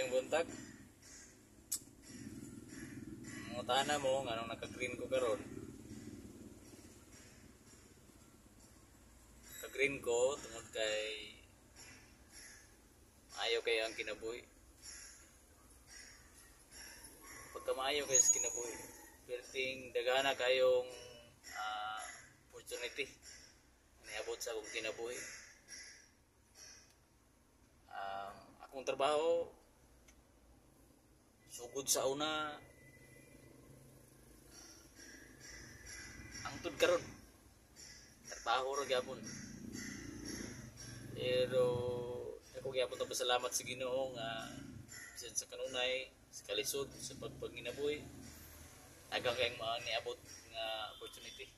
Mayong buntag. Mangutana mo nganong naka-green ko karon. Naka-green ko tungod kay ayaw kay ang kinabuhi. Pagka maayo kay sa kinabuhi, perting daghana kayong opportunity niabot sa akong kinabuhi. Akong trabaho sugod sa una angtod karon trabaho ra gyapon, pero ako gyapon ta pasalamat sa Ginoo nga bisan sa kanunay sa kalisod sa pagpanginabuhi daghang kayong niabot nga opportunity.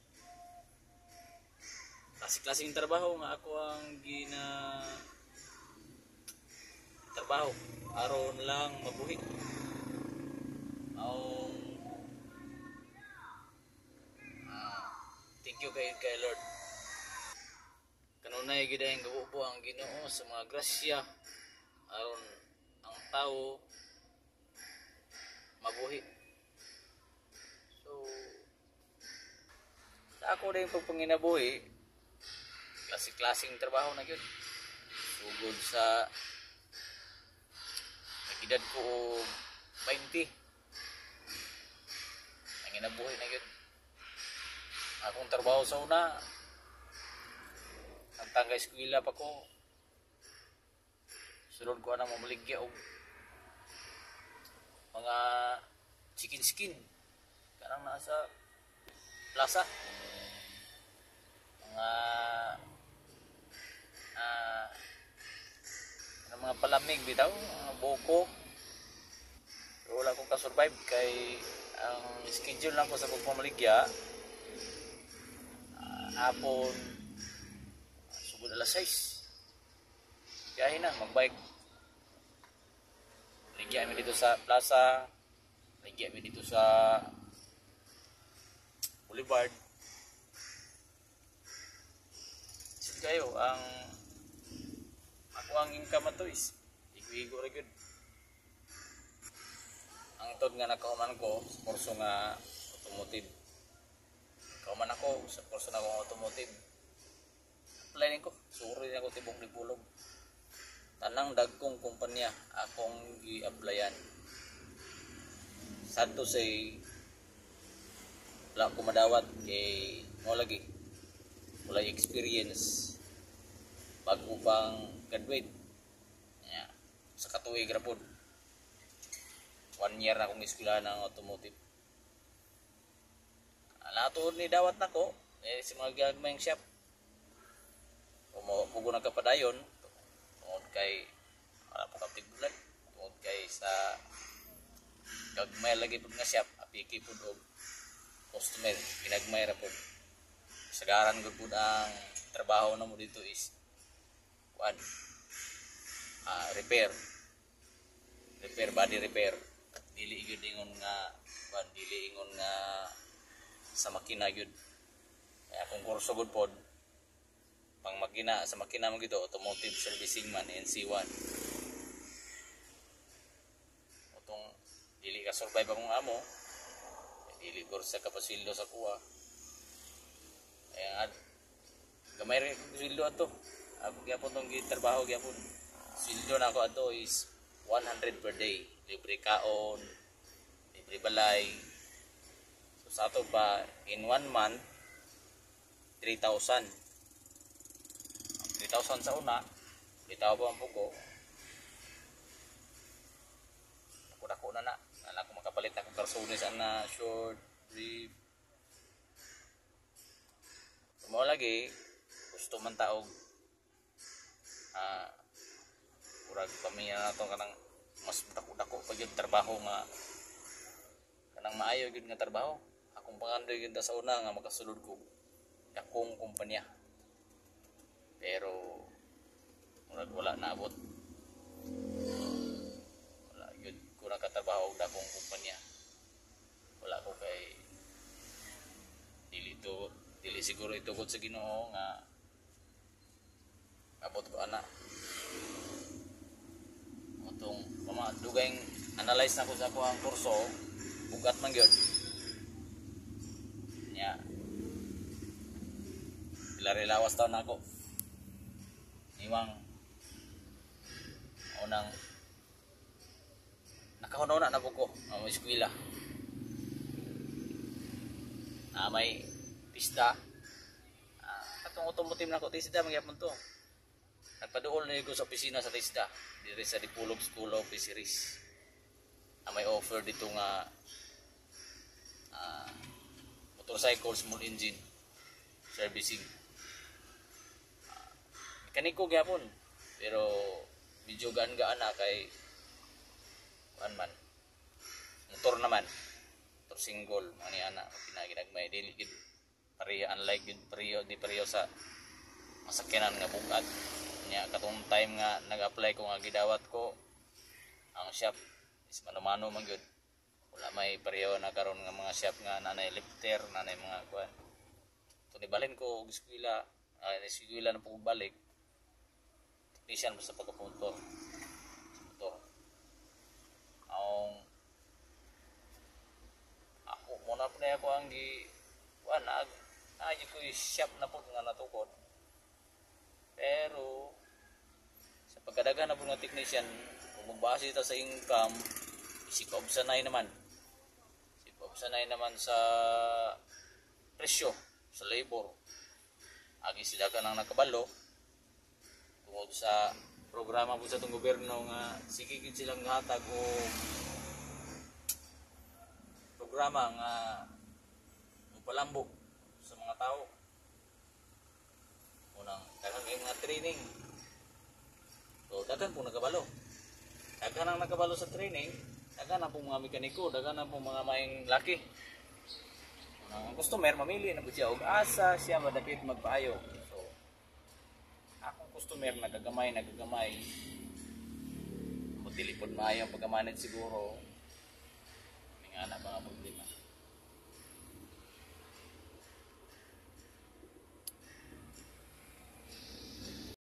Klaseng trabaho nga ako ang trabaho aron lang mabuhi. Thank you kay Lord. Kanunay gid ang gabubo ang Ginoo sa mga grasya aron ang tao mabuhi. So sa ako din pagpanginabuhi, klaseng trabaho na gyud. Sugod sa edad ko 20 ang inabuhi na yun. Akong trabaho sa una ang tangga eskwela pa ko, sulod ko na mamaligya og mga chicken kanang nasa plaza, mga palamig bitaw, mga boko. Pero wala akong ka-survive kay ang schedule lang ko sa pagpamaligya hapon sugod alas 6 biyahe na magbike. Ligya mi dito sa plaza, ligya mi dito sa Boulevard. Sige kayo ang income ato is igo ra gyud. Ang tod nga nakahuman ko sa kurso nga automotive. Kauman ako sa kurso na akong automotive. Planning ko, suri na ako tibok dipulog. Tanang dagkong kumpanya akong gi-applyan. Sadto say wala ko madawat kay mo lagi. Wala experience. Bago pang graduate sa katuig ra pod. 1 year na akong eskwela ng automotive. Natod ni dawat nako si mga gagmayng shop. Pugo na kapadayon tungod kay wala po kaptig bulan, tungod kay sa gagmay lagi pod nga shop apiki pod og customer ginagmay ra pod. Sagaran gud pod ang trabaho namo dito is repair, body repair. Dili gyud ingon nga sa makina gyud. Kaya akong kurso gud pod pang makina sa makina mo gito, automotive servicing man, NC1. Utong dili ka survive akong amo, dili ko sa kapasildo sa kuha. Kaya gamay rin kong sildo ato. Ako gyapon tong gitrabaho gyapon. Sildo na ako ato is 100 per day. Libre kaon, libre balay. So sa ato pa in 1 month 3,000. 3,000 sa una, bitaw pa ang pugo. Ako na ako makapalit na akong karsones na short, brief. Mo lagi gusto man taog kurag pamilya nato kanang mas dako-dako pa gyud trabaho nga kanang maayo gyud nga trabaho. Akong pangandoy gyud sa una nga makasulod ko akong kumpanya. Pero wala naabot. Wala gyud ko nakatrabaho og dakong kumpanya. Wala ko kay dili siguro itugod sa Ginoo nga abot ko ana. Otong dugay analyze na ko sa akong kurso, bugat man gyud. Nya. Lawas taon na ako. Iwang unang nakahunaw na po ko ang eskwela. May pista. Katong automotive na ko, tisda magyapon to. Nagpaduol na ko sa opisina sa tisda. Dito sa Dipolog School of Fisheries. May offer dito nga motorcycle small engine servicing. Mekaniko gyapon. Pero medyo gaan-gaan na kay man motor naman. Single ani ana pinaginagmay dili gid pareha unlike gid pareho sa masakyanan nga bugat nya katong time nga nag-apply ko nga gidawat ko ang shop is mano-mano man gyud wala may pareho na karon nga mga shop nga nanay lifter nanay mga kuan to nibalhin ko og eskwela na po balik technician sa pagkapuntor motor ang muna po na ako ang naging ko yung shop na po nga natukod. Pero, sa pagkadaga na po ng technician, kung magbase ito sa income, isikob sanay naman. Isikob sanay naman sa presyo, sa labor. Agi sila ka nang nakabalo, tungkol sa programa po sa itong gobyerno nga, sige silang hatag o programa nga palambok sa mga tao. Unang daghang mga training. So daghan po nakabalo. Daghan ang nakabalo sa training, daghan ang po mga mekaniko, daghan ang po mga maing laki. Ang customer mamili na po siya og asa siya madapit magpaayo. So akong customer nagagamay. Mo tilipod maayo pagka-manage siguro. Nga na mga problema.